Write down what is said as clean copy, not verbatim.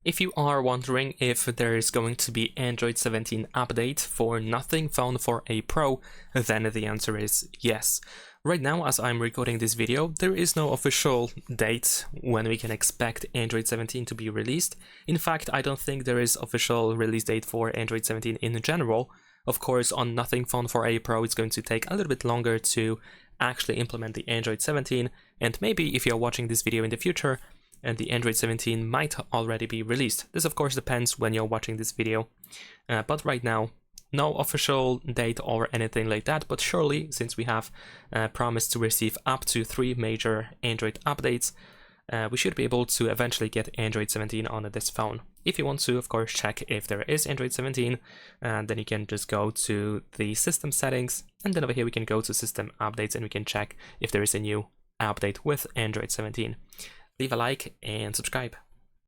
If you are wondering if there is going to be Android 17 update for Nothing Phone 4a Pro, then the answer is yes. Right now, as I'm recording this video, there is no official date when we can expect Android 17 to be released. In fact, I don't think there is official release date for Android 17 in general. Of course, on Nothing Phone 4a Pro, it's going to take a little bit longer to actually implement the Android 17, and maybe if you're watching this video in the future, and the Android 17 might already be released. This of course depends when you're watching this video, but right now, no official date or anything like that, but surely, since we have promised to receive up to 3 major Android updates, we should be able to eventually get Android 17 on this phone. If you want to, of course, check if there is Android 17, then you can just go to the system settings, and then over here we can go to system updates and we can check if there is a new update with Android 17. Leave a like and subscribe.